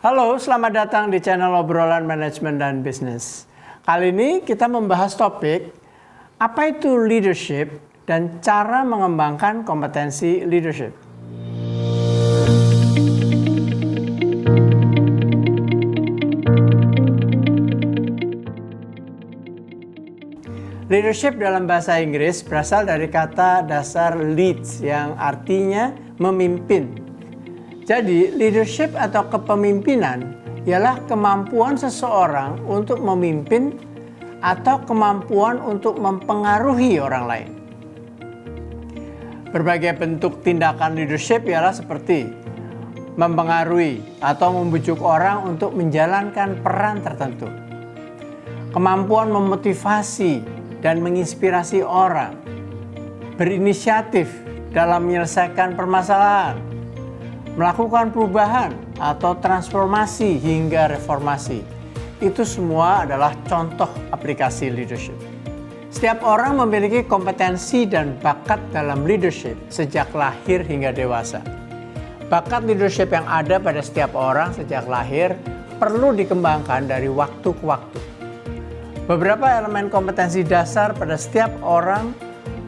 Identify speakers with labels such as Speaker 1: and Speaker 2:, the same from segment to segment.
Speaker 1: Halo, selamat datang di channel obrolan manajemen dan bisnis. Kali ini kita membahas topik apa itu leadership dan cara mengembangkan kompetensi leadership. Leadership dalam bahasa Inggris berasal dari kata dasar leads yang artinya memimpin. Jadi, leadership atau kepemimpinan ialah kemampuan seseorang untuk memimpin atau kemampuan untuk mempengaruhi orang lain. Berbagai bentuk tindakan leadership ialah seperti mempengaruhi atau membujuk orang untuk menjalankan peran tertentu. Kemampuan memotivasi dan menginspirasi orang. Berinisiatif dalam menyelesaikan permasalahan. Melakukan perubahan atau transformasi hingga reformasi. Itu semua adalah contoh aplikasi leadership. Setiap orang memiliki kompetensi dan bakat dalam leadership sejak lahir hingga dewasa. Bakat leadership yang ada pada setiap orang sejak lahir perlu dikembangkan dari waktu ke waktu. Beberapa elemen kompetensi dasar pada setiap orang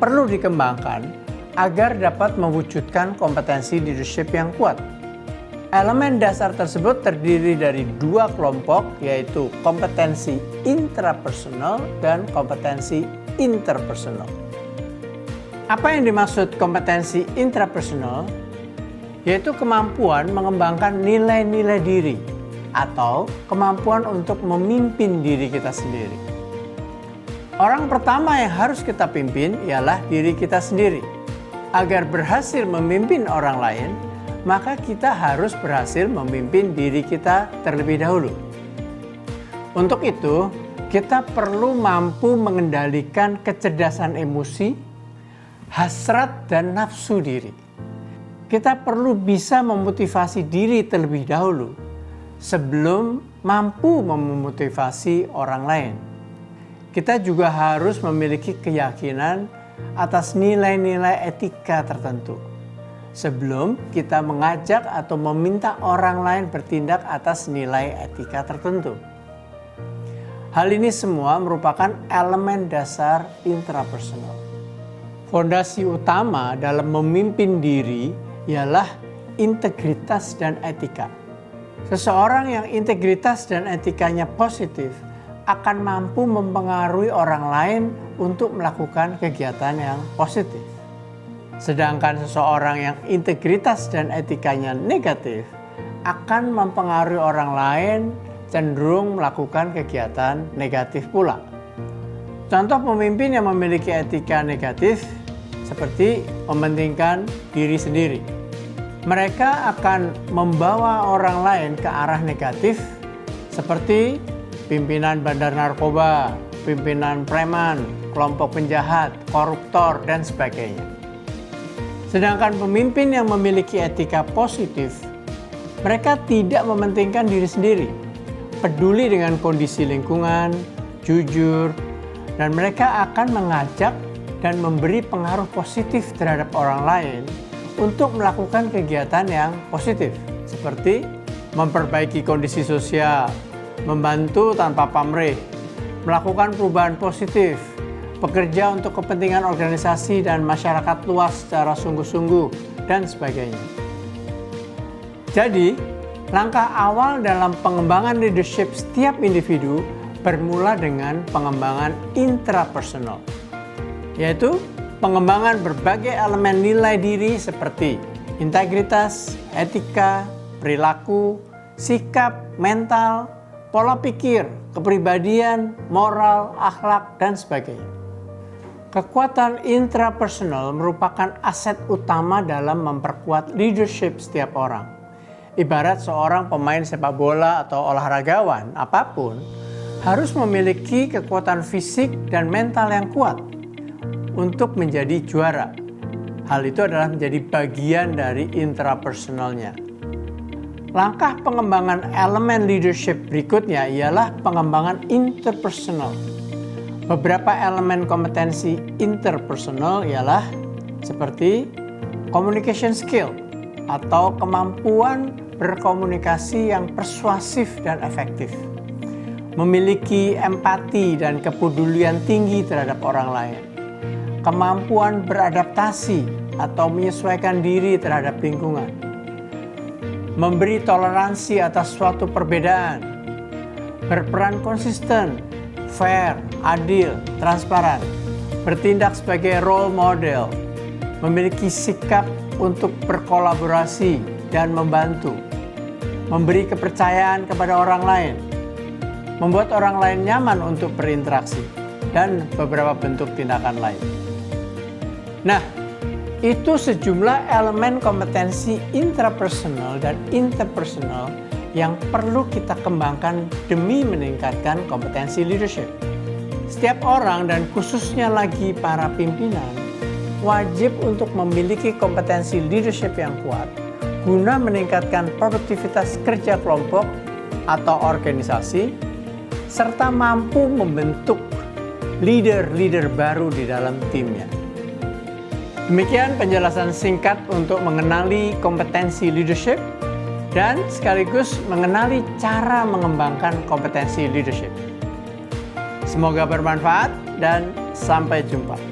Speaker 1: perlu dikembangkan agar dapat mewujudkan kompetensi leadership yang kuat. Elemen dasar tersebut terdiri dari dua kelompok, yaitu kompetensi intrapersonal dan kompetensi interpersonal. Apa yang dimaksud kompetensi intrapersonal? Yaitu kemampuan mengembangkan nilai-nilai diri atau kemampuan untuk memimpin diri kita sendiri. Orang pertama yang harus kita pimpin ialah diri kita sendiri. Agar berhasil memimpin orang lain, maka kita harus berhasil memimpin diri kita terlebih dahulu. Untuk itu, kita perlu mampu mengendalikan kecerdasan emosi, hasrat, dan nafsu diri. Kita perlu bisa memotivasi diri terlebih dahulu sebelum mampu memotivasi orang lain. Kita juga harus memiliki keyakinan atas nilai-nilai etika tertentu sebelum kita mengajak atau meminta orang lain bertindak atas nilai etika tertentu. Hal ini semua merupakan elemen dasar intrapersonal. Fondasi utama dalam memimpin diri ialah integritas dan etika. Seseorang yang integritas dan etikanya positif akan mampu mempengaruhi orang lain untuk melakukan kegiatan yang positif. Sedangkan seseorang yang integritas dan etikanya negatif akan mempengaruhi orang lain cenderung melakukan kegiatan negatif pula. Contoh pemimpin yang memiliki etika negatif seperti mementingkan diri sendiri. Mereka akan membawa orang lain ke arah negatif seperti pimpinan bandar narkoba, pimpinan preman, kelompok penjahat, koruptor, dan sebagainya. Sedangkan pemimpin yang memiliki etika positif, mereka tidak mementingkan diri sendiri, peduli dengan kondisi lingkungan, jujur, dan mereka akan mengajak dan memberi pengaruh positif terhadap orang lain untuk melakukan kegiatan yang positif, seperti memperbaiki kondisi sosial, membantu tanpa pamrih, melakukan perubahan positif, bekerja untuk kepentingan organisasi dan masyarakat luas secara sungguh-sungguh, dan sebagainya. Jadi, langkah awal dalam pengembangan leadership setiap individu bermula dengan pengembangan intrapersonal, yaitu pengembangan berbagai elemen nilai diri seperti integritas, etika, perilaku, sikap, mental, pola pikir, kepribadian, moral, akhlak, dan sebagainya. Kekuatan intrapersonal merupakan aset utama dalam memperkuat leadership setiap orang. Ibarat seorang pemain sepak bola atau olahragawan apapun harus memiliki kekuatan fisik dan mental yang kuat untuk menjadi juara. Hal itu adalah menjadi bagian dari intrapersonalnya. Langkah pengembangan elemen leadership berikutnya ialah pengembangan interpersonal. Beberapa elemen kompetensi interpersonal ialah seperti communication skill atau kemampuan berkomunikasi yang persuasif dan efektif, memiliki empati dan kepedulian tinggi terhadap orang lain, kemampuan beradaptasi atau menyesuaikan diri terhadap lingkungan, memberi toleransi atas suatu perbedaan, berperan konsisten, fair, adil, transparan, bertindak sebagai role model, memiliki sikap untuk berkolaborasi dan membantu, memberi kepercayaan kepada orang lain, membuat orang lain nyaman untuk berinteraksi, dan beberapa bentuk tindakan lain. Nah, itu sejumlah elemen kompetensi intrapersonal dan interpersonal yang perlu kita kembangkan demi meningkatkan kompetensi leadership. Setiap orang dan khususnya lagi para pimpinan wajib untuk memiliki kompetensi leadership yang kuat guna meningkatkan produktivitas kerja kelompok atau organisasi serta mampu membentuk leader-leader baru di dalam timnya. Demikian penjelasan singkat untuk mengenali kompetensi leadership dan sekaligus mengenali cara mengembangkan kompetensi leadership. Semoga bermanfaat dan sampai jumpa.